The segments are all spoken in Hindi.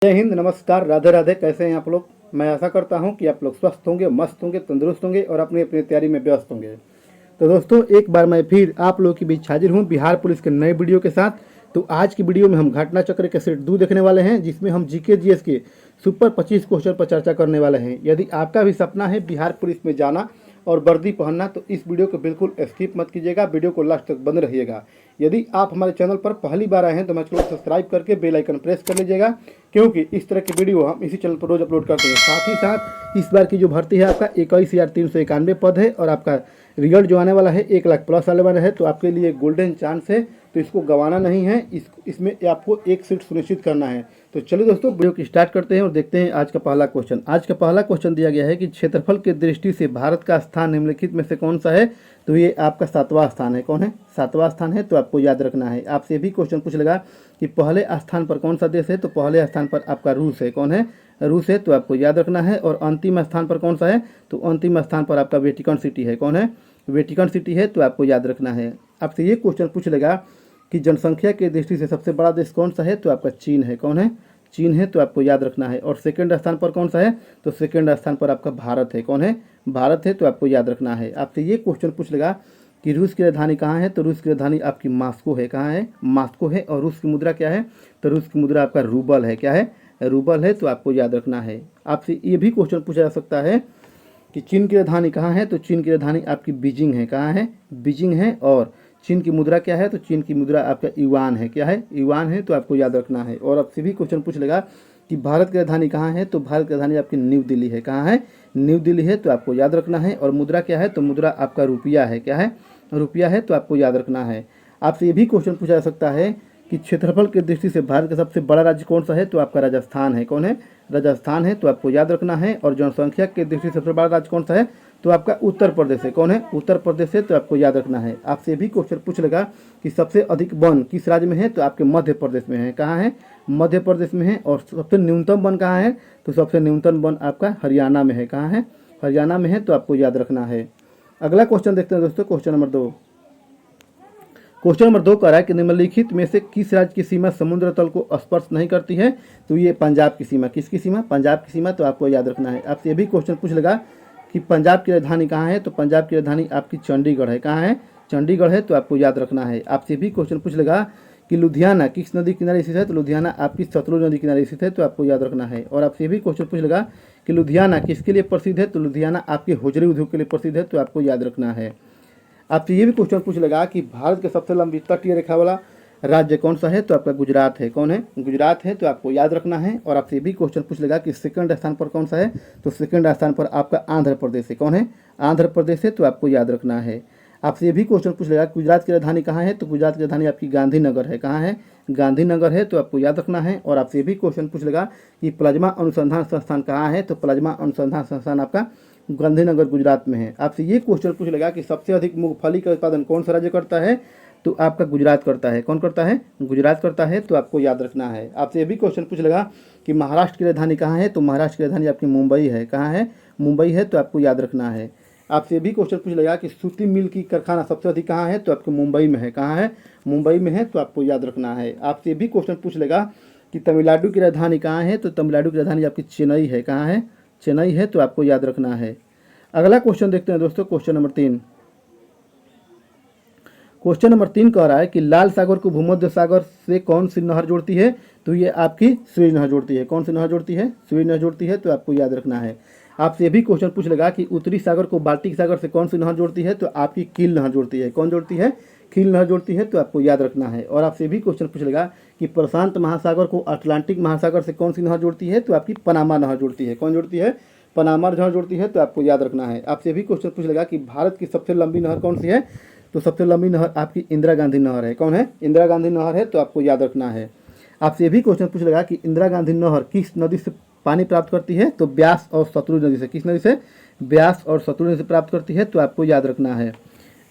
जय हिंद, नमस्कार, राधे राधे। कैसे हैं आप लोग? मैं आशा करता हूं कि आप लोग स्वस्थ होंगे, मस्त होंगे, तंदुरुस्त होंगे और अपनी अपनी तैयारी में व्यस्त होंगे। तो दोस्तों, एक बार मैं फिर आप लोगों के बीच हाजिर हूं बिहार पुलिस के नए वीडियो के साथ। तो आज की वीडियो में हम घटना चक्र के सेट 2 देखने वाले हैं, जिसमें हम जीके जीएस के सुपर 25 क्वेश्चन पर चर्चा करने वाले हैं। यदि आपका भी सपना है बिहार पुलिस में जाना और वर्दी पहनना, तो इस वीडियो को बिल्कुल स्किप मत कीजिएगा, वीडियो को लास्ट तक बंद रहिएगा। यदि आप हमारे चैनल पर पहली बार आए हैं तो हमारे चैनल को सब्सक्राइब करके बेल आइकन प्रेस कर लीजिएगा, क्योंकि इस तरह की वीडियो हम इसी चैनल पर रोज अपलोड करते हैं। साथ ही साथ इस बार की जो भर्ती है आपका 21,391 पद है और आपका रिजल्ट जो आने वाला है 1 लाख प्लस आने वाला है। तो आपके लिए गोल्डन चांस है, तो इसको गंवाना नहीं है। इसमें आपको एक सीट सुनिश्चित करना है। तो चलिए दोस्तों, वीडियो की स्टार्ट करते हैं और देखते हैं आज का पहला क्वेश्चन। आज का पहला क्वेश्चन दिया गया है कि क्षेत्रफल की दृष्टि से भारत का स्थान निम्नलिखित में से कौन सा है? तो ये आपका 7वां स्थान है। कौन है? 7वां स्थान है। तो आपको याद रखना है। आपसे भी क्वेश्चन पूछ लेगा कि पहले स्थान पर कौन सा देश है? तो पहले स्थान पर आपका रूस है। कौन है? रूस है। तो आपको याद रखना है। और अंतिम स्थान पर कौन सा है? तो अंतिम स्थान पर आपका वेटिकन सिटी है। कौन है? वेटिकन सिटी है। तो आपको याद रखना है। आपसे ये क्वेश्चन पूछ लेगा कि जनसंख्या की दृष्टि से सबसे बड़ा देश कौन सा है? तो आपका चीन है। कौन है? चीन है। तो आपको याद रखना है। और सेकंड स्थान पर कौन सा है? तो सेकंड स्थान पर आपका भारत है। कौन है? भारत है। तो आपको याद रखना है। आपसे ये क्वेश्चन पूछ लेगा कि रूस की राजधानी कहाँ है? तो रूस की राजधानी आपकी मॉस्को है। कहाँ है? मॉस्को है। और रूस की मुद्रा क्या है? तो रूस की मुद्रा आपका रूबल है। क्या है? रूबल है। तो आपको याद रखना है। आपसे ये भी क्वेश्चन पूछा जा सकता है कि चीन की राजधानी कहाँ है? तो चीन की राजधानी आपकी बीजिंग है। कहाँ है? बीजिंग है। और चीन की मुद्रा क्या है? तो चीन की मुद्रा आपका युआन है। क्या है? युआन है। तो आपको याद रखना है। और आपसे भी क्वेश्चन पूछ लेगा कि भारत की राजधानी कहाँ है? तो भारत की राजधानी आपकी न्यू दिल्ली है। कहाँ है? न्यू दिल्ली है। तो आपको याद रखना है। और मुद्रा क्या है? तो मुद्रा आपका रुपया है। क्या है? रुपया है। तो आपको याद रखना है। आपसे ये भी क्वेश्चन पूछा जा सकता है कि क्षेत्रफल की दृष्टि से भारत का सबसे बड़ा राज्य कौन सा है? तो आपका राजस्थान है। कौन है? राजस्थान है। तो आपको याद रखना है। और जनसंख्या की दृष्टि से सबसे बड़ा राज्य कौन सा है? तो आपका उत्तर प्रदेश है। कौन है? उत्तर प्रदेश है। तो आपको याद रखना है। आपसे भी क्वेश्चन पूछ लेगा कि सबसे अधिक वन किस राज्य में है? तो आपके मध्य प्रदेश में है। कहाँ है? मध्य प्रदेश में है। और सबसे न्यूनतम वन कहाँ है? तो सबसे न्यूनतम वन आपका हरियाणा में है। कहाँ है? हरियाणा में है। तो आपको याद रखना है। अगला क्वेश्चन देखते हैं दोस्तों, क्वेश्चन नंबर 2। क्वेश्चन नंबर 2 कह रहा है कि निम्नलिखित में से किस राज्य की सीमा समुद्र तल को स्पर्श नहीं करती है? तो ये पंजाब की सीमा। किसकी सीमा? पंजाब की सीमा। तो आपको याद रखना है। आपसे ये भी क्वेश्चन पूछ लेगा कि पंजाब की राजधानी कहाँ है? तो पंजाब की राजधानी आपकी चंडीगढ़ है। कहाँ है? चंडीगढ़ है। तो आपको याद रखना है। आपसे भी क्वेश्चन पूछ लेगा कि लुधियाना किस नदी किनारे स्थित है? तो लुधियाना आपकी सतलुज नदी किनारे स्थित है। तो आपको याद रखना है। और आपसे भी क्वेश्चन पूछ लेगा कि लुधियाना किसके लिए प्रसिद्ध है? तो लुधियाना आपके होजरी उद्योग के लिए प्रसिद्ध है। तो आपको याद रखना है। आपसे ये भी क्वेश्चन पूछ लेगा कि भारत के सबसे लंबी तटीय रेखा वाला राज्य कौन सा है? तो आपका गुजरात है। कौन है? गुजरात है। तो आपको याद रखना है। और आपसे भी क्वेश्चन पूछ लेगा कि सेकंड स्थान पर कौन सा है? तो सेकंड स्थान पर आपका आंध्र प्रदेश है। कौन है? आंध्र प्रदेश है। तो आपको याद रखना है। आपसे ये भी क्वेश्चन पूछ लेगा गुजरात की राजधानी कहाँ है? तो गुजरात की राजधानी आपकी गांधीनगर है। कहाँ है? गांधीनगर है। तो आपको याद रखना है। और आपसे ये भी क्वेश्चन पूछ लेगा कि प्लाज्मा अनुसंधान संस्थान कहाँ है? तो प्लाज्मा अनुसंधान संस्थान आपका गांधीनगर गुजरात में है। आपसे ये क्वेश्चन पूछ लेगा कि सबसे अधिक मूंगफली का उत्पादन कौन सा राज्य करता है? तो आपका गुजरात करता है। कौन करता है? गुजरात करता है। तो आपको याद रखना है। आपसे ये भी क्वेश्चन पूछ लेगा कि महाराष्ट्र की राजधानी कहाँ है? तो महाराष्ट्र की राजधानी आपकी मुंबई है। कहाँ है? मुंबई है। तो आपको याद रखना है। आपसे भी क्वेश्चन पूछ लेगा कि सूती मिल की कारखाना सबसे अधिक कहाँ है? तो आपके मुंबई में है। कहाँ है? मुंबई में है। तो आपको याद रखना है। आपसे भी क्वेश्चन पूछ लेगा कि तमिलनाडु की राजधानी कहाँ है? तो तमिलनाडु की राजधानी आपकी चेन्नई है। कहाँ है? चेन्नई है। तो आपको याद रखना है। अगला क्वेश्चन देखते हैं दोस्तों, क्वेश्चन नंबर 3। क्वेश्चन नंबर 3 कह रहा है कि लाल सागर को भूमध्य सागर से कौन सी नहर जोड़ती है? तो ये आपकी सुएज नहर जोड़ती है। कौन सी नहर जोड़ती है? सुएज नहर जोड़ती है। तो आपको याद रखना है। आपसे भी क्वेश्चन पूछ लेगा कि उत्तरी सागर को बाल्टिक सागर से कौन सी नहर जोड़ती है? तो आपकी कील नहर जोड़ती है। कौन जोड़ती है? कील नहर जोड़ती है। तो आपको याद रखना है। और आपसे भी क्वेश्चन पूछ लेगा कि प्रशांत महासागर को अटलांटिक महासागर से कौन सी नहर जोड़ती है? तो आपकी पनामा नहर जोड़ती है। कौन जोड़ती है? पनामा नहर जोड़ती है। तो आपको याद रखना है। आपसे भी क्वेश्चन पूछ लेगा कि भारत की सबसे लंबी नहर कौन सी है? तो सबसे लंबी नहर आपकी इंदिरा गांधी नहर है। कौन है? इंदिरा गांधी नहर है। तो आपको याद रखना है। आपसे भी क्वेश्चन पूछ लेगा कि इंदिरा गांधी नहर किस नदी से पानी प्राप्त करती है? तो ब्यास और सतलुज नदी से। किस नदी से? ब्यास और सतलुज नदी से प्राप्त करती है। तो आपको याद रखना है।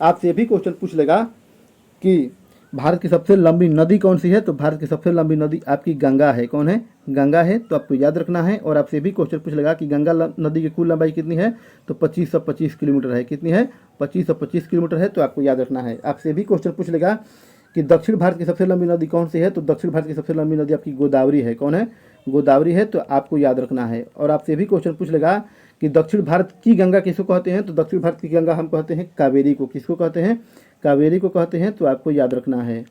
आपसे भी क्वेश्चन पूछ लेगा कि भारत की सबसे लंबी नदी कौन सी है? तो भारत की सबसे लंबी नदी आपकी गंगा है। कौन है? गंगा है। तो आपको याद रखना है। और आपसे भी क्वेश्चन पूछ लेगा कि गंगा नदी की कुल लंबाई कितनी है? तो 2525 किलोमीटर है। कितनी है? 2525 किलोमीटर है। तो आपको याद रखना है। आपसे भी क्वेश्चन पूछ लेगा कि दक्षिण भारत की सबसे लंबी नदी कौन सी है? तो दक्षिण भारत की सबसे लंबी नदी आपकी गोदावरी है। कौन है? गोदावरी है, तो आपको याद रखना है। और आपसे भी क्वेश्चन पूछ लेगा कि दक्षिण भारत की गंगा किसको कहते हैं, तो दक्षिण भारत की गंगा हम कहते हैं कावेरी को। किसको कहते हैं, कावेरी को कहते हैं, तो आपको याद रखना है।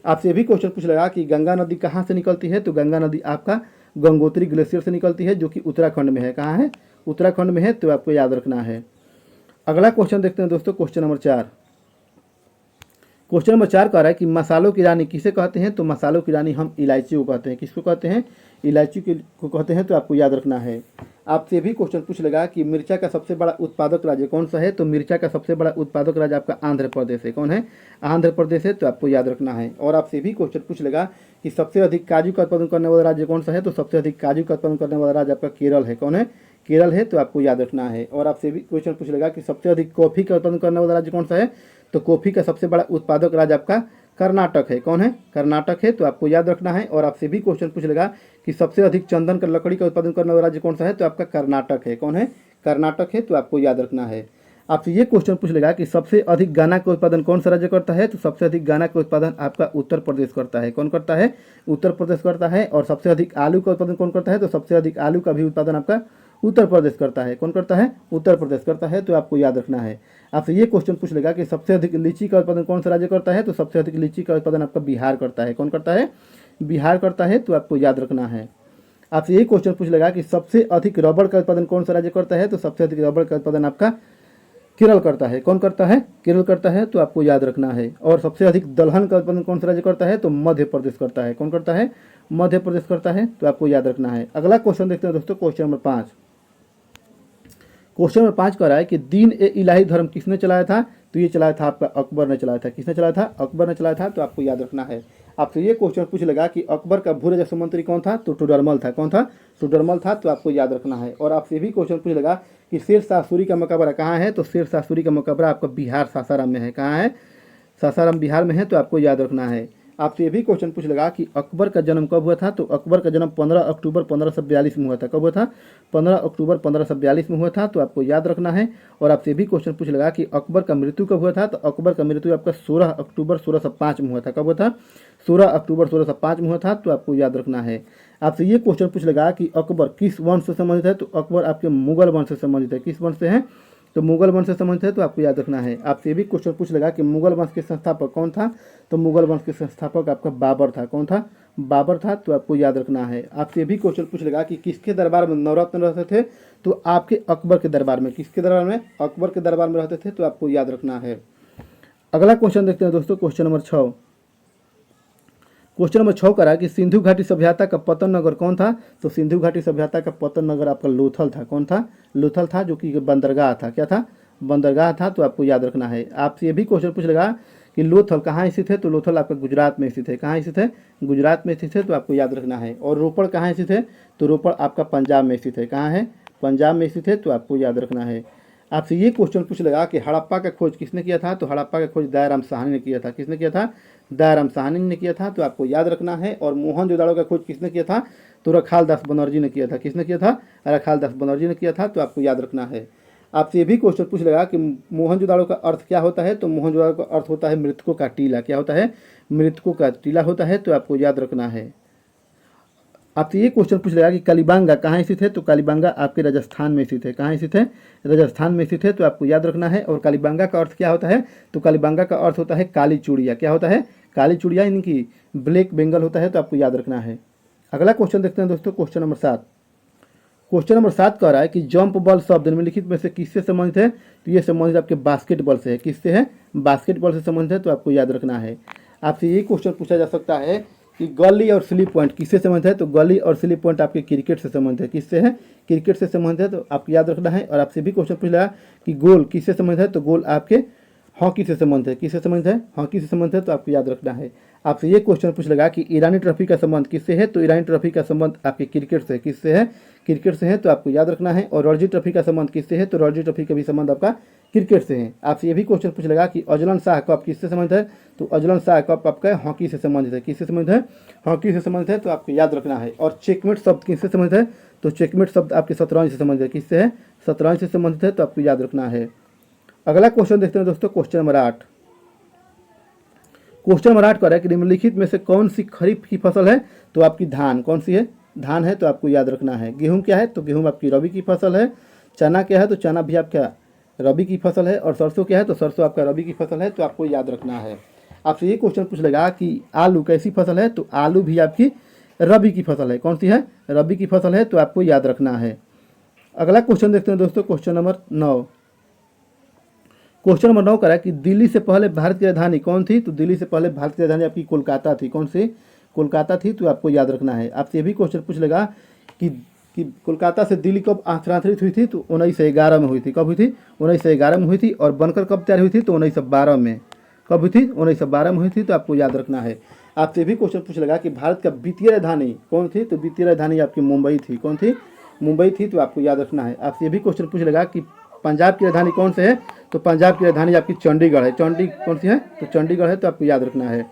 आपसे भी क्वेश्चन पूछ लेगा कि गंगा नदी कहाँ से निकलती है, तो गंगा नदी आपका गंगोत्री ग्लेशियर से निकलती है, जो कि उत्तराखंड में है। कहाँ है, उत्तराखंड में है, तो आपको याद रखना है। अगला क्वेश्चन देखते हैं दोस्तों, क्वेश्चन नंबर 4। क्वेश्चन नंबर 4 कह रहा है कि मसालों की रानी किसे कहते हैं, तो मसालों की रानी हम इलायची को कहते हैं। किसको कहते हैं, इलायची को कहते हैं, तो आपको याद रखना है। आपसे भी क्वेश्चन पूछ लेगा कि मिर्चा का सबसे बड़ा उत्पादक राज्य कौन सा है, तो मिर्चा का सबसे बड़ा उत्पादक राज्य आपका आंध्र प्रदेश है। कौन है, आंध्र प्रदेश है, तो आपको याद रखना है। और आपसे भी क्वेश्चन पूछ लेगा कि सबसे अधिक काजू का उत्पादन करने वाला राज्य कौन सा है, तो सबसे अधिक काजू का उत्पादन करने वाला राज्य आपका केरल है। कौन है, केरल है, तो आपको याद रखना है। और आपसे भी क्वेश्चन पूछ लेगा कि सबसे अधिक कॉफी का उत्पादन करने वाला राज्य कौन सा है, तो कॉफी का सबसे बड़ा उत्पादक राज्य आपका कर्नाटक है। कौन है, कर्नाटक है, तो आपको याद रखना है। और आपसे भी क्वेश्चन पूछ लेगा कि सबसे अधिक चंदन का लकड़ी का उत्पादन करने वाला राज्य कौन सा है, तो आपका कर्नाटक है। कौन है, कर्नाटक है, तो आपको याद रखना है। आपसे ये क्वेश्चन पूछ लेगा कि सबसे अधिक गन्ना का उत्पादन कौन सा राज्य करता है, तो सबसे अधिक गन्ना का उत्पादन आपका उत्तर प्रदेश करता है। कौन करता है, उत्तर प्रदेश करता है। और सबसे अधिक आलू का उत्पादन कौन करता है, तो सबसे अधिक आलू का भी उत्पादन आपका उत्तर प्रदेश करता है। कौन करता है, उत्तर प्रदेश करता है, तो आपको याद रखना है। आपसे ये क्वेश्चन पूछ लेगा कि सबसे अधिक लीची का उत्पादन कौन सा राज्य करता है, तो सबसे अधिक लीची का उत्पादन आपका बिहार करता है। कौन करता है, बिहार करता है, तो आपको याद रखना है। आपसे ये क्वेश्चन पूछ लेगा कि सबसे अधिक रबड़ का उत्पादन कौन सा राज्य करता है, तो सबसे अधिक रबड़ का उत्पादन आपका केरल करता है। कौन करता है, केरल करता है, तो आपको याद रखना है। और सबसे अधिक दलहन का उत्पादन कौन सा राज्य करता है, तो मध्य प्रदेश करता है। कौन करता है, मध्य प्रदेश करता है, तो आपको याद रखना है। अगला क्वेश्चन देखते हैं दोस्तों, क्वेश्चन नंबर 5। क्वेश्चन नंबर 5 कह रहा है कि दीन ए इलाही धर्म किसने चलाया था, तो ये चलाया था आपका अकबर ने चलाया था। किसने चलाया था, अकबर ने चलाया था, तो आपको याद रखना है। आपसे ये क्वेश्चन पूछ लेगा कि अकबर का भू राजस्व मंत्री कौन था, तो टोडरमल था। कौन था, टोडरमल था, तो आपको याद रखना है। और आपसे भी क्वेश्चन पूछ लेगा कि शेर शाह सूरी का मकबरा कहाँ है, तो शेर शाह सूरी का मकबरा आपका बिहार सासाराम में है। कहाँ है, सासाराम बिहार में है, तो आपको याद रखना है। आपसे ये भी क्वेश्चन पूछ लेगा कि अकबर का जन्म कब हुआ था, तो अकबर का जन्म 15 अक्टूबर 1542 में हुआ था। कब हुआ था, 15 अक्टूबर 1542 में हुआ था, तो आपको याद रखना है। और आपसे भी क्वेश्चन पूछ लेगा कि अकबर का मृत्यु कब हुआ था, तो अकबर का मृत्यु आपका 16 अक्टूबर 1605 में हुआ था। कब हुआ था, 16 अक्टूबर 1605 में हुआ था, तो आपको याद रखना है। आपसे ये क्वेश्चन पूछ लेगा कि अकबर किस वंश से संबंधित है, तो अकबर आपके मुगल वंश से संबंधित है। किस वंश से है, तो मुगल वंश से संबंधित है, तो आपको याद रखना है। आपसे भी क्वेश्चन पूछ लेगा कि मुगल वंश के संस्थापक कौन था, तो मुगल वंश के संस्थापक आपका बाबर था। कौन था, बाबर था, तो आपको याद रखना है। आपसे भी क्वेश्चन पूछ लेगा कि किसके दरबार में नवरत्न रहते थे, तो आपके अकबर के दरबार में। किसके दरबार में, अकबर के दरबार में रहते थे, तो आपको याद रखना है। अगला क्वेश्चन देखते हैं दोस्तों, क्वेश्चन नंबर 6। क्वेश्चन नंबर 6 करा कि सिंधु घाटी सभ्यता का पतन नगर कौन था, तो सिंधु घाटी सभ्यता का पतन नगर आपका लोथल था। कौन था, लोथल था, जो कि बंदरगाह था। क्या था, बंदरगाह था, तो आपको याद रखना है। आपसे ये भी क्वेश्चन पूछ लेगा कि लोथल कहाँ स्थित है, तो लोथल आपका गुजरात में स्थित है। कहाँ स्थित है, गुजरात में स्थित है, तो आपको याद रखना है। और रोपड़ कहाँ स्थित है, तो रोपड़ आपका पंजाब में स्थित है। कहाँ है, पंजाब में स्थित है, तो आपको याद रखना है। आपसे ये क्वेश्चन पूछ लेगा कि हड़प्पा का खोज किसने किया था, तो हड़प्पा का खोज दयाराम साहनी ने किया था। किसने किया था, दयाराम साहनी ने किया था, तो आपको याद रखना है। और मोहनजोदाड़ो का खोज किसने किया था, तो रखाल दास बनर्जी ने किया था। किसने किया था, रखाल दास बनर्जी ने किया था, तो आपको याद रखना है। आपसे ये भी क्वेश्चन पूछ लेगा कि मोहनजोदाड़ो का अर्थ क्या होता है, तो मोहनजोदाड़ो का अर्थ होता है मृतकों का टीला। क्या होता है, मृतकों का टीला होता है, तो आपको याद रखना है। आपसे ये क्वेश्चन पूछ लेगा कि कालीबांगा कहाँ स्थित है, तो कालीबांगा आपके राजस्थान में स्थित है। कहाँ स्थित है, राजस्थान में स्थित है, तो आपको याद रखना है। और कालीबांगा का अर्थ क्या होता है, तो कालीबांगा का अर्थ होता है काली चूड़िया। क्या होता है, काली चूड़िया, यानी कि ब्लैक बेंगल होता है, तो आपको याद रखना है। अगला क्वेश्चन देखते हैं दोस्तों, क्वेश्चन नंबर 7। क्वेश्चन नंबर 7 कह रहा है कि जंप बॉल शब्द निम्नलिखित में से किससे संबंधित है, तो ये संबंधित आपके बास्केटबॉल से है। किससे है, बास्केटबॉल से संबंधित है, तो आपको याद रखना है। आपसे ये क्वेश्चन पूछा जा सकता है कि गली और स्लिप पॉइंट किससे संबंधित है, तो गली और स्लिप पॉइंट आपके क्रिकेट से संबंधित है। किससे है, क्रिकेट से संबंधित है, तो आपको याद रखना है। और आपसे भी क्वेश्चन पूछ लेगा कि गोल किससे संबंधित है, तो गोल आपके हॉकी से संबंधित है। किससे संबंधित है, हॉकी से संबंधित है, तो आपको याद रखना है। आपसे ये क्वेश्चन पूछ लेगा कि ईरानी ट्रॉफी का संबंध किससे है, तो ईरानी ट्रॉफी का संबंध आपके क्रिकेट से। किससे है, क्रिकेट से है, तो आपको याद रखना है। और रणजी ट्रॉफी का संबंध किससे है, तो रणजी ट्रॉफी का भी संबंध आपका क्रिकेट से है। आपसे ये भी क्वेश्चन पूछ लेगा कि अजलन शाह कप किससे संबंधित है, तो अजलन शाह कप आपका हॉकी से संबंधित है। किससे संबंधित है, हॉकी से संबंधित है, तो आपको याद रखना है। और चेकमेट शब्द किससे संबंधित है, तो चेकमेट शब्द आपके शतरंज से संबंधित है। किससे है, शतरंज से संबंधित है, तो आपको याद रखना है। अगला क्वेश्चन देखते हैं दोस्तों, क्वेश्चन नंबर 8। क्वेश्चन नंबर 8 कर रहा है कि निम्नलिखित में से कौन सी खरीफ की फसल है, तो आपकी धान। कौन सी है, धान है तो आपको याद रखना है। गेहूँ क्या है तो गेहूँ आपकी रबी की फसल है। चना क्या है तो चना भी आपका रबी की फसल है। और सरसों क्या है तो सरसों आपका रबी की फसल है, तो आपको याद रखना है। आपसे ये क्वेश्चन पूछ लेगा कि आलू कैसी फसल है, तो आलू भी आपकी रबी की फसल है। कौन सी है? रबी की फसल है, तो आपको याद रखना है। अगला क्वेश्चन देखते हैं दोस्तों, क्वेश्चन नंबर 9। क्वेश्चन नंबर 9 करा कि दिल्ली से पहले भारत की राजधानी कौन थी, तो दिल्ली से पहले भारत की राजधानी आपकी कोलकाता थी। कौन सी? कोलकाता थी, तो आपको याद रखना है। आपसे ये भी क्वेश्चन पूछ लेगा कि कोलकाता से दिल्ली कब स्थानांतरित हुई थी, तो 1911 में हुई थी। कब हुई थी? 1911 में हुई थी। और बनकर कब तैयार हुई थी, तो 1912 में। कब हुई थी? 1912 में हुई थी, तो आपको याद रखना है। आपसे भी क्वेश्चन पूछ लेगा कि भारत का द्वितीय राजधानी कौन थी, तो द्वितीय राजधानी आपकी मुंबई थी। कौन थी? मुंबई थी, तो आपको याद रखना है। आपसे भी क्वेश्चन पूछ लेगा कि पंजाब की राजधानी कौन से है, तो पंजाब की राजधानी आपकी चंडीगढ़ है। चंडी कौन सी है, तो चंडीगढ़ है, तो आपको याद रखना है।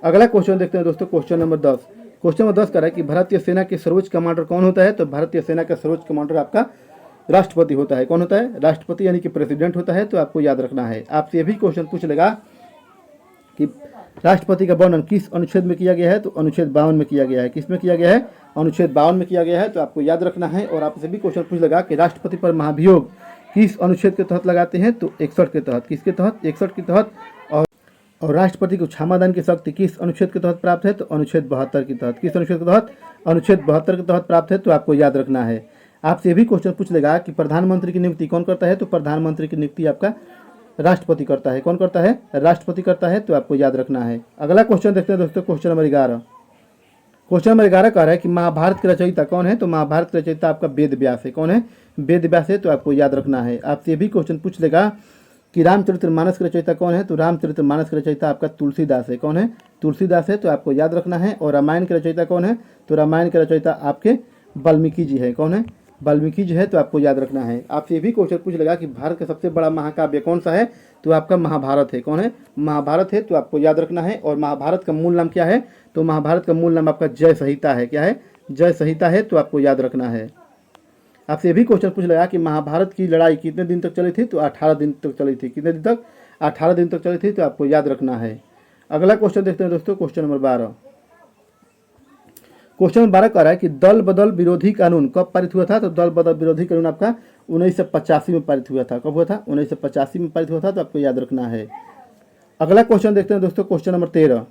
अगला क्वेश्चन देखते हैं दोस्तों, क्वेश्चन नंबर 10। क्वेश्चन नंबर 10 का है कि भारतीय सेना के सर्वोच्च कमांडर कौन होता है, तो भारतीय सेना का सर्वोच्च कमांडर आपका राष्ट्रपति होता है। कौन होता है? राष्ट्रपति यानी कि प्रेसिडेंट होता है, तो आपको याद रखना है। आपसे ये भी क्वेश्चन पूछ लेगा कि राष्ट्रपति का वर्णन किस अनुच्छेद में किया गया है, तो अनुच्छेद 52 में किया गया है। किस में किया गया है? अनुच्छेद 52 में किया गया है, तो आपको याद रखना है। और आपसे भी क्वेश्चन पूछ लेगा कि राष्ट्रपति पर महाभियोग किस अनुच्छेद के तहत लगाते हैं, तो 61 के तहत। किसके तहत? 61 के तहत। और राष्ट्रपति को क्षमादान की शक्ति किस अनुच्छेद के तहत प्राप्त है, तो अनुच्छेद 72 के तहत। किस अनुच्छेद के तहत? अनुच्छेद 72 के तहत प्राप्त है, तो आपको याद रखना है। आपसे ये भी क्वेश्चन पूछ लेगा कि प्रधानमंत्री की नियुक्ति कौन करता है, तो प्रधानमंत्री की नियुक्ति आपका राष्ट्रपति करता है। कौन करता है? राष्ट्रपति करता है, तो आपको याद रखना है। अगला क्वेश्चन देखते हैं दोस्तों, क्वेश्चन नंबर 11। क्वेश्चन नंबर 11 कह रहा है कि महाभारत के रचयिता कौन है, तो महाभारत के रचयिता आपका वेद व्यास है। कौन है? वेद व्यास है, तो आपको याद रखना है। आपसे ये भी क्वेश्चन पूछ लेगा कि रामचरितमानस के रचयिता कौन है, तो रामचरितमानस के रचयिता आपका तुलसीदास है। कौन है? तुलसीदास है, तो आपको याद रखना है। और रामायण के रचयिता कौन है, तो रामायण के रचयिता आपके वाल्मीकि जी है। कौन है? वाल्मीकि जी है, तो आपको याद रखना है। आपसे ये भी क्वेश्चन पूछ लेगा कि भारत का सबसे बड़ा महाकाव्य कौन सा है, तो आपका महाभारत है। कौन है? महाभारत है, तो आपको याद रखना है। और महाभारत का मूल नाम क्या है, तो महाभारत का मूल नाम आपका जय संहिता है। क्या है? जय संहिता है, तो आपको याद रखना है। आपसे ये भी क्वेश्चन पूछ लगा कि महाभारत की लड़ाई कितने दिन तक चली थी, तो 18 दिन तक चली थी। कितने दिन तक? 18 दिन तक चली थी, तो आपको याद रखना है। अगला क्वेश्चन देखते हैं दोस्तों, क्वेश्चन नंबर 12। क्वेश्चन नंबर 12 कह रहा है कि दल बदल विरोधी कानून कब पारित हुआ था, तो दल बदल विरोधी कानून आपका 1985 में पारित हुआ था। कब हुआ था? 1985 में पारित हुआ था, तो आपको याद रखना है। अगला क्वेश्चन देखते हैं दोस्तों, क्वेश्चन नंबर 13।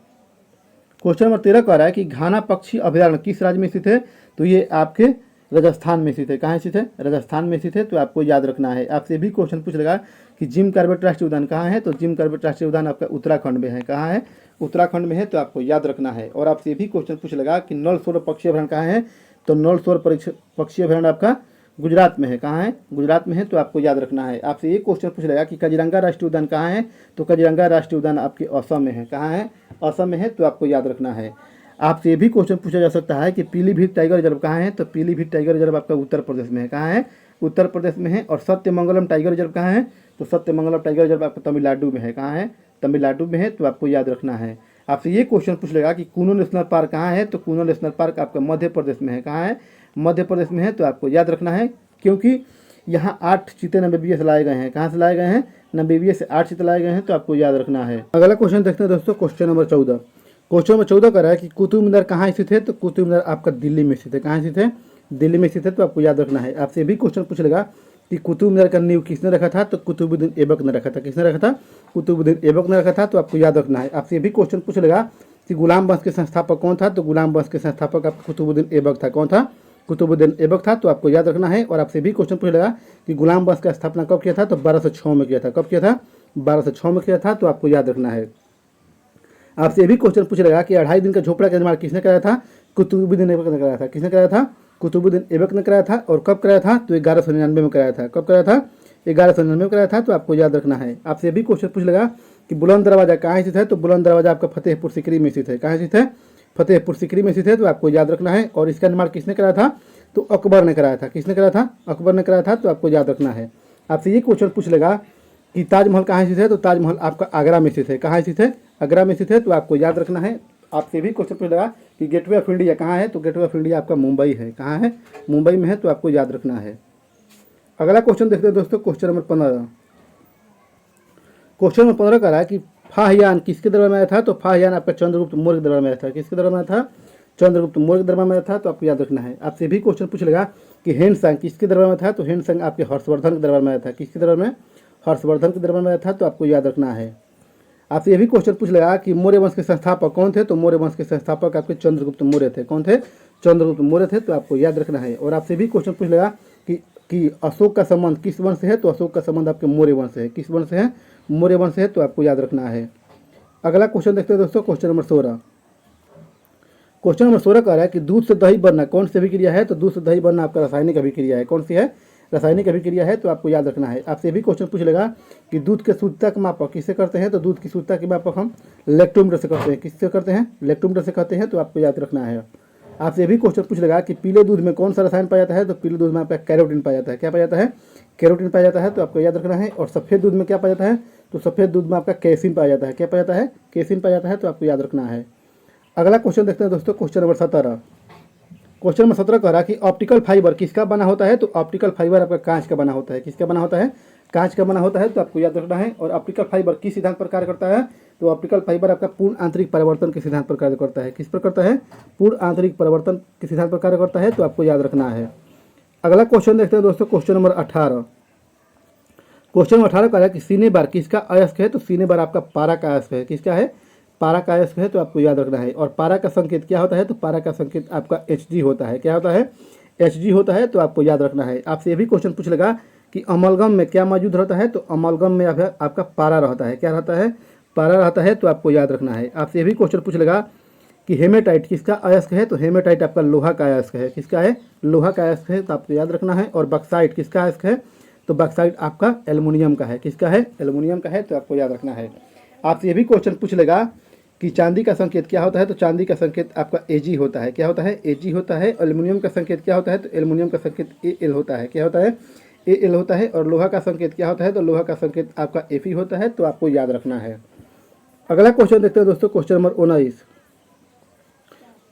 क्वेश्चन नंबर 13 कह रहा है कि घाना पक्षी अभयारण्य किस राज्य में स्थित है, तो ये आपके राजस्थान में स्थित है। कहाँ स्थित है? राजस्थान में स्थित है, तो आपको याद रखना है। आपसे भी क्वेश्चन पूछ लेगा कि जिम कॉर्बेट राष्ट्रीय उद्यान कहाँ है, तो जिम कॉर्बेट राष्ट्रीय उद्यान आपका उत्तराखंड में है। कहाँ है? उत्तराखंड में है, तो आपको याद रखना है। और आपसे भी क्वेश्चन पूछ लेगा कि नल सरोवर पक्षी अभयारण्य कहाँ है, तो नल सरोवर पक्षी अभयारण्य आपका गुजरात में है। कहाँ है? गुजरात में है, तो आपको याद रखना है। आपसे ये क्वेश्चन पूछ लेगा कि काजीरंगा राष्ट्रीय उद्यान कहाँ है, तो काजीरंगा राष्ट्रीय उद्यान आपके असम में है। कहाँ है? असम में है, तो आपको याद रखना है। आपसे ये भी क्वेश्चन पूछा जा सकता है कि पीलीभीत टाइगर रिजर्व कहाँ है, तो पीलीभीत टाइगर रिजर्व आपका उत्तर प्रदेश में है। कहाँ है? उत्तर प्रदेश में है। और सत्यमंगलम टाइगर रिजर्व कहाँ है, तो सत्यमंगलम टाइगर रिजर्व आपका तमिलनाडु में है। कहाँ है? तमिलनाडु में है, तो आपको याद रखना है। आपसे ये क्वेश्चन पूछ लेगा कि कूनो नेशनल पार्क कहाँ है, तो कूनो नेशनल पार्क आपका मध्य प्रदेश में है। कहाँ है? मध्य प्रदेश में है, तो आपको याद रखना है। क्योंकि यहाँ 8 चीते नंबेबियस लाए गए हैं। कहाँ से लाए गए हैं? नंबेबियस से 8 चीते लाए गए हैं, तो आपको याद रखना है। अगला क्वेश्चन देखते हैं दोस्तों, क्वेश्चन नंबर 14। क्वेश्चन नंबर 14 कर रहा है कि कुतुब मीनार कहाँ स्थित है, तो कुतुब मीनार आपका दिल्ली में स्थित है। कहाँ स्थित है? दिल्ली में स्थित है, तो आपको याद रखना है। आपसे भी क्वेश्चन पूछ लेगा कि कुतुब मीनार का नींव किसने रखा था, तो कुतुबुद्दीन ऐबक ने रखा था। किसने रखा था? कुतुबुद्दीन ऐबक ने रखा था, तो आपको याद रखना है। आपसे भी क्वेश्चन पूछ लेगा कि गुलाम वंश के संस्थापक कौन था, तो गुलाम वंश के संस्थापक आपका कुतुबुद्दीन ऐबक था। कौन था? कुतुबुद्दीन ऐबक था, तो आपको याद रखना है। और आपसे भी क्वेश्चन पूछ लेगा कि गुलाम वंश का स्थापना कब किया था, तो 1206 में किया था। कब किया था? 1206 में किया था, तो आपको याद रखना है। आपसे भी क्वेश्चन पूछ लेगा कि 2.5 दिन का झोपड़ा का निर्माण किसने कराया था, कुतुबुद्दीन ऐबक ने कराया था। किसने कराया था? कुतुबुद्दीन ऐबक ने कराया था। और कब कराया था, तो 1199 में कराया था। कब कराया था? 1199 में कराया था, तो आपको याद रखना है। आपसे भी क्वेश्चन पूछ लेगा कि बुलंद दरवाजा कहाँ स्थित है, तो बुलंद दरवाजा आपका फतेहपुर सीकरी में स्थित है। कहाँ स्थित है? फतेहपुर सीकरी में स्थित है, तो आपको याद रखना है। और इसका निर्माण किसने कराया था, तो अकबर ने कराया था। किसने कराया था? अकबर ने कराया था, तो आपको याद रखना है। आपसे ये क्वेश्चन पूछ लेगा कि ताजमहल कहाँ स्थित है, तो ताजमहल आपका आगरा में स्थित है। कहाँ स्थित है? आगरा में स्थित है, तो आपको याद रखना है। आपसे भी क्वेश्चन पूछ लेगा कि गेटवे ऑफ इंडिया कहाँ है, तो गेटवे ऑफ इंडिया आपका मुंबई है। कहाँ है? मुंबई में है, तो आपको याद रखना है। अगला क्वेश्चन देखते हैं दोस्तों, क्वेश्चन नंबर 15। क्वेश्चन नंबर 15 कह रहा है कि फाहियान किसके दरबार में आया था, तो फाहियान आपका चंद्रगुप्त मौर्य के दरबार में आया था। किसके दरबार में आया था? चंद्रगुप्त मौर्य के दरबार में आया था, तो आपको याद रखना है। आपसे भी क्वेश्चन पूछ लेगा कि ह्वेनसांग किसके दरबार में था, तो ह्वेनसांग आपके हर्षवर्धन के दरबार में आया था। किसके दरबार में? हर्षवर्धन के दरबार में आया था, तो आपको याद रखना है। आपसे ये भी क्वेश्चन पूछ लेगा कि मौर्य वंश के संस्थापक कौन थे, तो मौर्य वंश के संस्थापक आपके चंद्रगुप्त मौर्य थे। कौन थे? चंद्रगुप्त मौर्य थे, तो आपको याद रखना है। और आपसे भी क्वेश्चन पूछ लेगा कि अशोक का संबंध किस वंश से है, तो अशोक का संबंध आपके मौर्य वंश से है। किस वंश से है? मौर्य वंश से है, तो आपको याद रखना है। अगला क्वेश्चन देखते हैं दोस्तों, क्वेश्चन नंबर 16। क्वेश्चन नंबर 16 कह रहा है कि दूध से दही बनना कौन सी अभिक्रिया है, तो दूध से दही बनना आपका रासायनिक अभिक्रिया है। कौन सी है? रासायनिक अभिक्रिया है, तो आपको याद रखना है। आपसे भी क्वेश्चन पूछ लेगा कि दूध के शुद्धता का मापक किससे करते हैं, तो दूध की शुद्धता के मापक हम लैक्टोमीटर से करते हैं। किससे करते हैं? लैक्टोमीटर से करते हैं, तो आपको याद रखना है। आपसे भी क्वेश्चन पूछ लेगा कि पीले दूध में कौन सा रसायन पाया जाता है, तो पीले दूध में आपका कैरोटीन पाया जाता है। क्या पाया जाता है? कैरोटीन पाया जाता है, तो आपको याद रखना है। और सफ़ेद दूध में क्या पाया जाता है, तो सफ़ेद दूध में आपका कैसीन पाया जाता है। क्या पाया जाता है? कैसीन पाया जाता है, तो आपको याद रखना है। अगला क्वेश्चन देखते हैं दोस्तों, क्वेश्चन नंबर 17। क्वेश्चन नंबर 17 कह रहा है कि ऑप्टिकल फाइबर किसका बना होता है, तो ऑप्टिकल फाइबर आपका कांच का बना होता है। किसका बना होता है? कांच का बना होता है, तो आपको याद रखना है। और ऑप्टिकल फाइबर किस सिद्धांत पर कार्य करता है, तो ऑप्टिकल फाइबर आपका पूर्ण आंतरिक परिवर्तन के सिद्धांत पर कार्य करता है। किस पर करता है? पूर्ण आंतरिक परिवर्तन के सिद्धांत पर कार्य करता है, तो आपको याद रखना है। अगला क्वेश्चन देखते हैं दोस्तों, क्वेश्चन नंबर 18। क्वेश्चन नंबर 18 कह रहा है कि सीने बार किसका अयस्क है, तो सीने बार आपका पारा का अयस्क है। किसका है? पारा का अयस्क है, तो आपको याद रखना है। और पारा का संकेत क्या होता है, तो पारा का संकेत आपका Hg होता है। क्या होता है? Hg होता है, तो आपको याद रखना है। आपसे ये भी क्वेश्चन पूछ लेगा कि अमलगम में क्या मौजूद रहता है, तो अमलगम में आपका पारा रहता है। क्या रहता है? पारा रहता है, तो आपको याद रखना है। आपसे ये भी क्वेश्चन पूछ लेगा कि हेमेटाइट किसका अयस्क है, तो हेमेटाइट आपका लोहा का अयस्क है। किसका है? लोहा का अयस्क है, तो आपको याद रखना है। और बक्साइट किसका अयस्क है, तो बक्साइट आपका एल्युमिनियम का है। किसका है? एल्युमिनियम का है, तो आपको याद रखना है। आपसे ये भी क्वेश्चन पूछ लेगा कि चांदी का संकेत क्या होता है, तो चांदी का संकेत आपका Ag होता है। क्या होता है? Ag होता है। एल्युमिनियम का संकेत क्या होता है, तो एल्युमिनियम का संकेत Al होता है। क्या होता है? Al होता है। और लोहा का संकेत क्या होता है, तो लोहा का संकेत आपका Fe होता है, तो आपको याद रखना है। अगला क्वेश्चन देखते हैं दोस्तों, क्वेश्चन नंबर 19।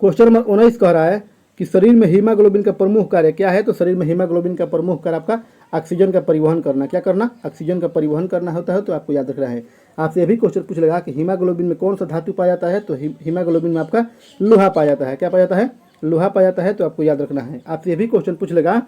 क्वेश्चन नंबर 19 कह रहा है कि शरीर में हीमोग्लोबिन का प्रमुख कार्य क्या है, तो शरीर में हीमोग्लोबिन का प्रमुख कार्य आपका ऑक्सीजन का परिवहन करना। क्या करना? ऑक्सीजन का परिवहन करना होता है, तो आपको याद रखना है। आपसे यह भी क्वेश्चन पूछ लेगा कि हीमोग्लोबिन में कौन सा धातु पाया जाता है, तो हीमोग्लोबिन में आपका लोहा पाया जाता है। क्या पाया जाता है? लोहा पाया जाता है, तो आपको याद रखना है। आपसे यह भी क्वेश्चन पूछ लेगा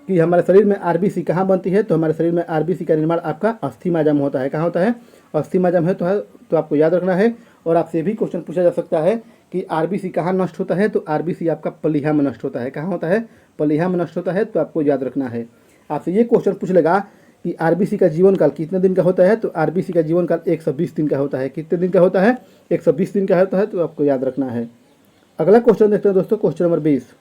कि हमारे शरीर में आरबीसी कहाँ बनती है, तो हमारे शरीर में आरबीसी का निर्माण आपका अस्थि माध्यम होता है। कहाँ होता है? अस्थि माध्यम है, तो आपको याद रखना है। और आपसे भी क्वेश्चन पूछा जा सकता है कि आरबीसी कहाँ नष्ट होता है, तो आरबीसी आपका प्लीहा में नष्ट होता है। कहाँ होता है? प्लीहा में नष्ट होता है, तो आपको याद रखना है। आपसे ये क्वेश्चन पूछ लेगा कि आरबीसी का जीवन काल कितने दिन का होता है, तो आरबीसी का जीवन काल 120 दिन का होता है। कितने दिन का होता है? 120 दिन का होता है, तो आपको याद रखना है। अगला क्वेश्चन देखते हैं दोस्तों, क्वेश्चन नंबर 20।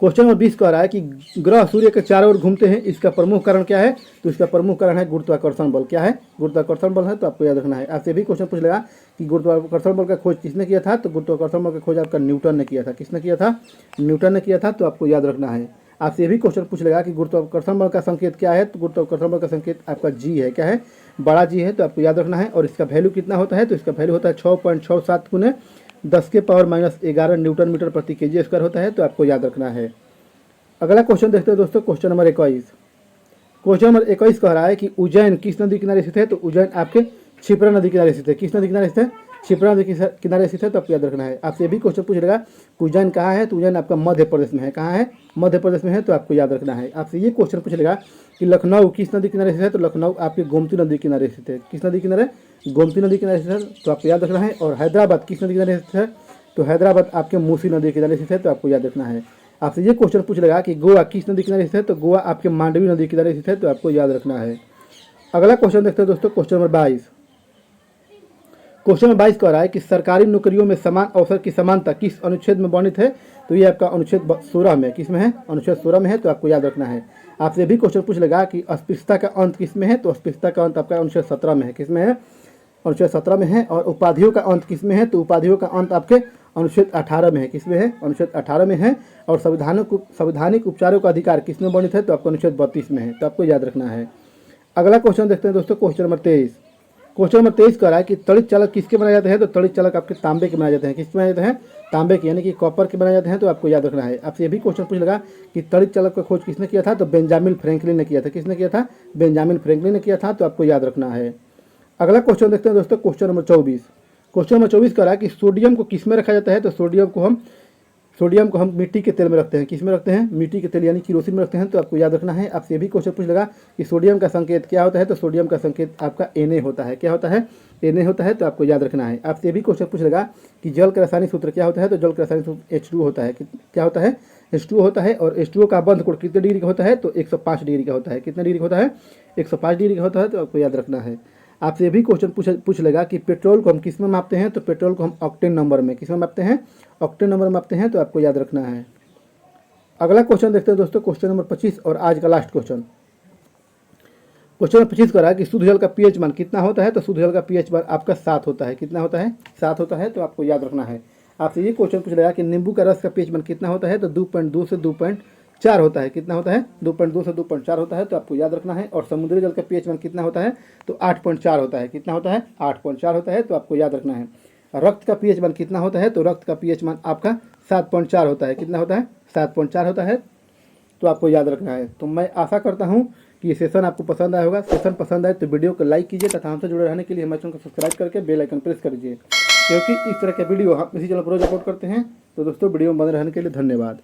क्वेश्चन नंबर 20 कह रहा है कि ग्रह सूर्य के चारों ओर घूमते हैं, इसका प्रमुख कारण क्या है, तो इसका प्रमुख कारण है गुरुत्वाकर्षण बल। क्या है? गुरुत्वाकर्षण बल है, तो आपको याद रखना है। आपसे भी क्वेश्चन पूछ लेगा कि गुरुत्वाकर्षण बल का खोज किसने किया था, तो गुरुत्वाकर्षण बल का खोज आपका न्यूटन ने किया था। किसने किया था? न्यूटन ने किया था, तो आपको याद रखना है। आपसे भी क्वेश्चन पूछ लेगा कि गुरुत्वाकर्षण बल का संकेत क्या है, तो गुरुत्वाकर्षण बल का संकेत आपका G है। क्या है? बड़ा G है, तो आपको याद रखना है। और इसका वैल्यू कितना होता है, तो इसका वैल्यू होता है 6.67 गुने 10⁻⁻11 न्यूटन मीटर प्रति kg स्क्वायर होता है, तो आपको याद रखना है। अगला क्वेश्चन देखते हैं दोस्तों, क्वेश्चन नंबर 21। क्वेश्चन नंबर 21 कह रहा है कि उज्जैन किस नदी किनारे स्थित है, तो उज्जैन आपके क्षिप्रा नदी किनारे स्थित है। किस नदी किनारे स्थित है? क्षिप्रा नदी किनारे स्थित है, तो आपको याद रखना है। आपसे भी क्वेश्चन पूछ लेगा कि उज्जैन कहाँ है, तो उज्जैन आपका मध्य प्रदेश में है। कहाँ है? मध्य प्रदेश में है, तो आपको याद रखना है। आपसे ये क्वेश्चन पूछ लेगा कि लखनऊ किस नदी किनारे स्थित है, तो लखनऊ आपके गोमती नदी किनारे स्थित है। किस नदी किनारे? गोमती नदी किनारे स्थित है, तो आपको याद रखना है। और हैदराबाद किस नदी किनारे स्थित है, तो हैदराबाद आपके मूसी नदी किनारे स्थित है, तो आपको याद रखना है। आपसे ये क्वेश्चन पूछ लेगा कि गोवा किस नदी किनारे स्थित है, तो गोवा आपके मांडवी नदी किनारे स्थित है, तो आपको याद रखना है। अगला क्वेश्चन देखते हैं दोस्तों, क्वेश्चन नंबर 22। क्वेश्चन नंबर 22 कह रहा है कि सरकारी नौकरियों में समान अवसर की समानता किस अनुच्छेद में वर्णित है, तो ये आपका अनुच्छेद 16 में। किस में है? अनुच्छेद 16 में है, तो आपको याद रखना है। आपसे भी क्वेश्चन पूछ लेगा कि अस्पृश्यता का अंत किस में है, तो अस्पृश्यता का अंत आपका अनुच्छेद 17 में है। किस में है? अनुच्छेद 17 में है। और उपाधियों का अंत किस में है, तो उपाधियों का अंत आपके अनुच्छेद 18 में है। किस में है? अनुच्छेद 18 में है। और संवैधानिक उपचारों का अधिकार किस में वर्णित है, तो आपको अनुच्छेद 32 में है, तो आपको याद रखना है। अगला क्वेश्चन देखते हैं दोस्तों, क्वेश्चन नंबर 23। क्वेश्चन नंबर 23 कह रहा है कि तड़ित चालक किसके बनाए जाते हैं, तो तड़ित चालक आपके तांबे के बनाए जाते हैं। किसके बनाए जाते हैं? तांबे के, यानी कि कॉपर के बनाए जाते हैं, तो आपको याद रखना है। आपसे ये भी क्वेश्चन पूछ लेगा कि तड़ित चालक का खोज किसने किया था, तो बेंजामिन फ्रैंकलिन ने किया था। किसने किया था? बेंजामिन फ्रैंकलिन ने किया था, तो आपको याद रखना है। अगला क्वेश्चन देखते हैं दोस्तों, क्वेश्चन नंबर 24। क्वेश्चन नंबर 24 कह रहा है कि सोडियम को किस में रखा जाता है। तो सोडियम को हम मिट्टी के तेल में रखते हैं। किस में रखते हैं? मिट्टी के तेल यानी किरोसिन में रखते हैं। तो आपको याद रखना है। आपसे ये भी क्वेश्चन पूछ लगा कि सोडियम का संकेत क्या होता है। तो सोडियम का संकेत आपका Na होता है। क्या होता है? Na होता है। तो आपको याद रखना है। आपसे ये भी क्वेश्चन पूछ लगा कि जल का रासायनिक सूत्र क्या होता है। तो जल का रासायनिक सूत्र H2O होता है। क्या होता है? H2O होता है। और H2O का बंध कोण कितने डिग्री का होता है? तो 105 डिग्री का होता है। कितने डिग्री का होता है? 105 डिग्री का होता है। तो आपको याद रखना है। आपसे ये भी क्वेश्चन पूछ लेगा कि पेट्रोल को हम किस में मापते हैं। तो पेट्रोल को हम ऑक्टेन नंबर में किस में मापते हैं? ऑक्टेन नंबर में मापते हैं। तो आपको याद रखना है। अगला क्वेश्चन देखते हैं दोस्तों, क्वेश्चन नंबर 25 और आज का लास्ट क्वेश्चन। क्वेश्चन नंबर 25 कह रहा है कि शुद्ध जल का पीएच मान कितना होता है। तो शुद्ध जल का पीएच मान आपका 7 होता है। कितना होता है? 7 होता है। तो आपको याद रखना है। आपसे ये क्वेश्चन पूछ लेगा कि नींबू का रस का पीएच मान कितना होता है। तो 2.2 से 2.4 होता है। कितना होता है? 2.2 से 2.4 होता है। तो आपको याद रखना है। और समुद्री जल का पीएच मान कितना होता है? तो 8.4 होता है। कितना होता है? 8.4 होता है। तो आपको याद रखना है। रक्त का पीएच मान कितना होता है। तो रक्त का पीएच मान आपका 7.4 होता है। कितना होता है? 7.4 होता है। तो आपको याद रखना है। तो मैं आशा करता हूँ कि ये सेशन आपको पसंद आया होगा। सेशन पसंद आए तो वीडियो को लाइक कीजिए तथा हमसे जुड़े रहने के लिए हमारे चैनल को सब्सक्राइब करके बेल आइकन प्रेस कर दीजिए, क्योंकि इस तरह के वीडियो हम इसी चैनल पर रोज अपलोड करते हैं। तो दोस्तों वीडियो में बने रहने के लिए धन्यवाद।